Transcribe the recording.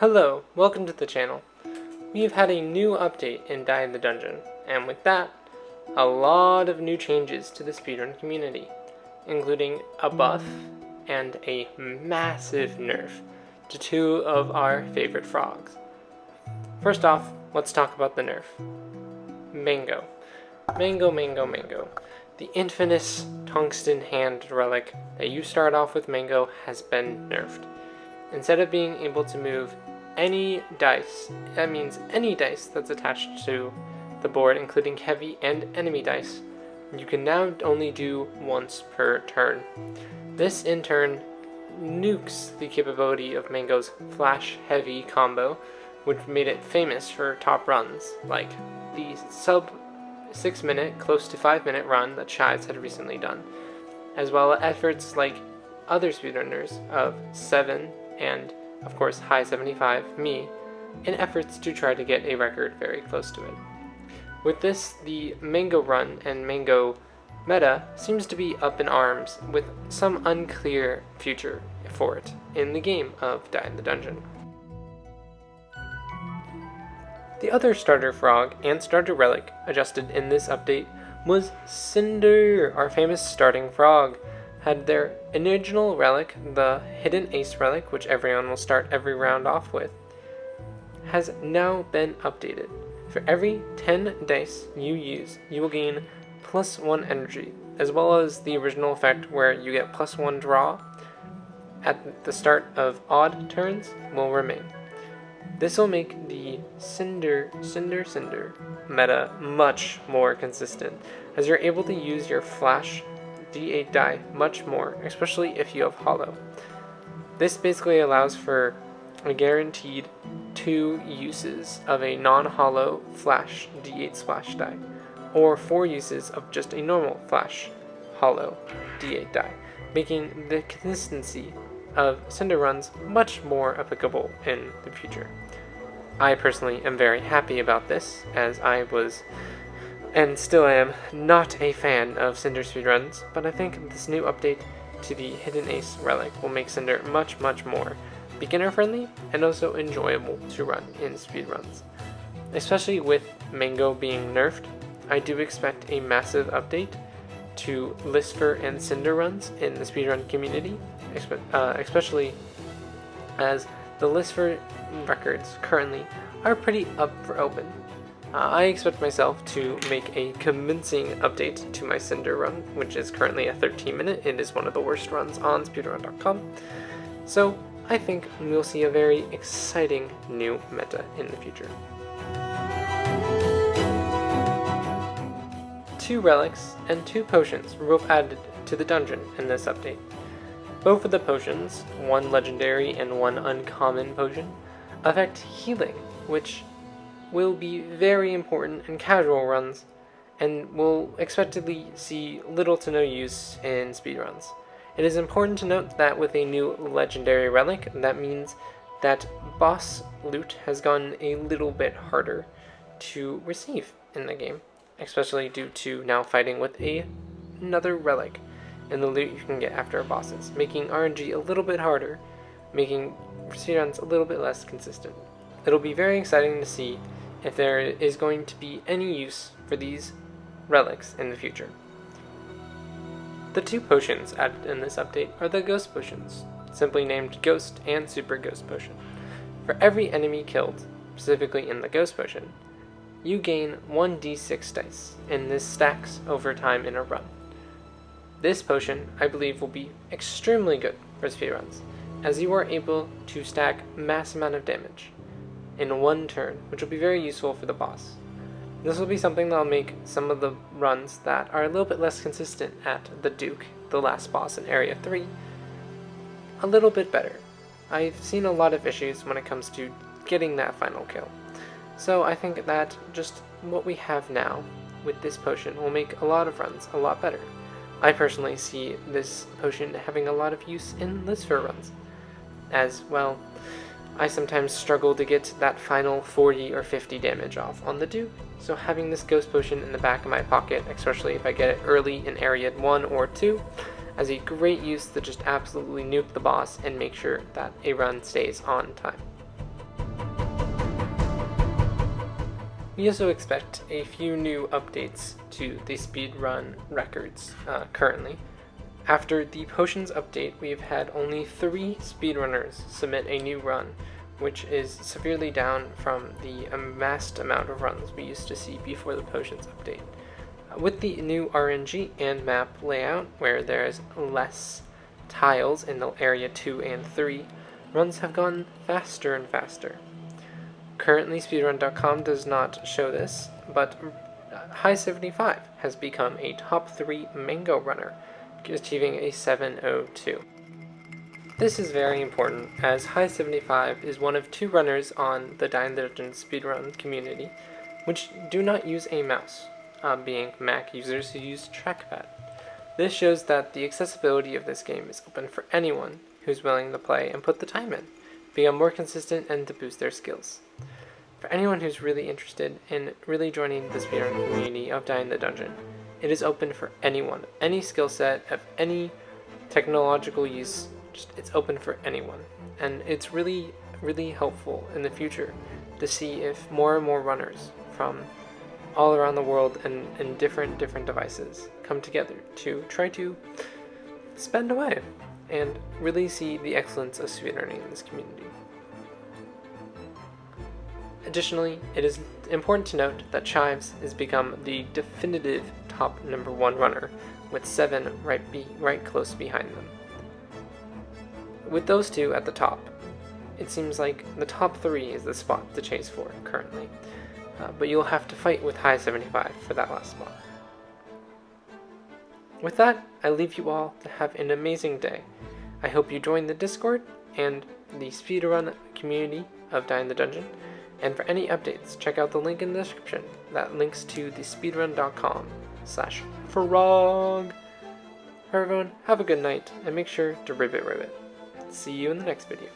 Hello, welcome to the channel. We've had a new update in DitD the Dungeon, and with that, a lot of new changes to the speedrun community, including a buff and a massive nerf to two of our favorite frogs. First off, let's talk about the nerf. Mango. Mango. The infamous tungsten hand relic that you start off with Mango has been nerfed. Instead of being able to move any dice, that means any dice that's attached to the board, including heavy and enemy dice, you can now only do once per turn. This in turn nukes the capability of Mango's flash heavy combo, which made it famous for top runs, like the sub 6 minute, close to 5 minute run that Shives had recently done, as well as efforts like other speedrunners of 7 and of course high 75, me, in efforts to try to get a record very close to it. With this, the Mango run and Mango meta seems to be up in arms, with some unclear future for it in the game of DitD the Dungeon. The other starter frog and starter relic adjusted in this update was Cinder, our famous starting frog. Had their original relic, the hidden ace relic, which everyone will start every round off with, has now been updated. For every 10 dice you use, you will gain +1 energy, as well as the original effect where you get +1 draw at the start of odd turns will remain. This will make the Cinder meta much more consistent, as you're able to use your flash D8 die much more, especially if you have hollow. This basically allows for a guaranteed 2 uses of a non-hollow flash D8 splash die, or 4 uses of just a normal flash hollow D8 die, making the consistency of Cinder runs much more applicable in the future. I personally am very happy about this, as I was and still am not a fan of Cinder speedruns, but I think this new update to the hidden ace relic will make Cinder much more beginner friendly and also enjoyable to run in speedruns. Especially with Mango being nerfed, I do expect a massive update to lisver and Cinder runs in the speedrun community, especially as the lisver records currently are pretty up for open. I expect myself to make a convincing update to my Cinder run, which is currently a 13 minute. It is one of the worst runs on speedrun.com. So I think we'll see a very exciting new meta in the future. 2 relics and 2 potions were both added to the dungeon in this update. Both of the potions, one legendary and one uncommon potion, affect healing, which will be very important in casual runs and will expectedly see little to no use in speedruns. It is important to note that with a new legendary relic, that means that boss loot has gotten a little bit harder to receive in the game, especially due to now fighting with another relic in the loot you can get after bosses, making RNG a little bit harder, making speedruns a little bit less consistent. It'll be very exciting to see if there is going to be any use for these relics in the future. The 2 potions added in this update are the Ghost Potions, simply named Ghost and Super Ghost Potion. For every enemy killed, specifically in the Ghost Potion, you gain 1d6 dice, and this stacks over time in a run. This potion, I believe, will be extremely good for speedruns, as you are able to stack mass amount of damage in one turn, which will be very useful for the boss. This will be something that will make some of the runs that are a little bit less consistent at the Duke, the last boss in Area 3, a little bit better. I've seen a lot of issues when it comes to getting that final kill. So I think that just what we have now with this potion will make a lot of runs a lot better. I personally see this potion having a lot of use in lisver runs, as well. I sometimes struggle to get that final 40 or 50 damage off on the Duke, so having this Ghost Potion in the back of my pocket, especially if I get it early in Area 1 or 2, as a great use to just absolutely nuke the boss and make sure that a run stays on time. We also expect a few new updates to the speedrun records currently. After the potions update, we've had only 3 speedrunners submit a new run, which is severely down from the amassed amount of runs we used to see before the potions update. With the new RNG and map layout, where there's less tiles in the area 2 and 3, runs have gone faster and faster. Currently, speedrun.com does not show this, but High 75 has become a top 3 mango runner, achieving a 702. This is very important, as High 75 is one of 2 runners on the DitD Speedrun community which do not use a mouse, being Mac users who use trackpad. This shows that the accessibility of this game is open for anyone who's willing to play and put the time in, become more consistent, and to boost their skills. For anyone who's really interested in really joining the speedrun community of DitD Dungeon, it is open for anyone, any skill set, of any technological use. It's open for anyone, and it's really, really helpful in the future to see if more and more runners from all around the world and in different devices come together to try to spend away and really see the excellence of speedrunning in this community. Additionally, it is important to note that Chives has become the definitive top #1 runner, with 7 right close behind them. With those 2 at the top, it seems like the top 3 is the spot to chase for currently, but you'll have to fight with High 75 for that last spot. With that, I leave you all to have an amazing day. I hope you join the Discord and the speedrun community of DitD Dungeon. And for any updates, check out the link in the description that links to the speedrun.com/frog. Everyone, have a good night, and make sure to ribbit. See you in the next video.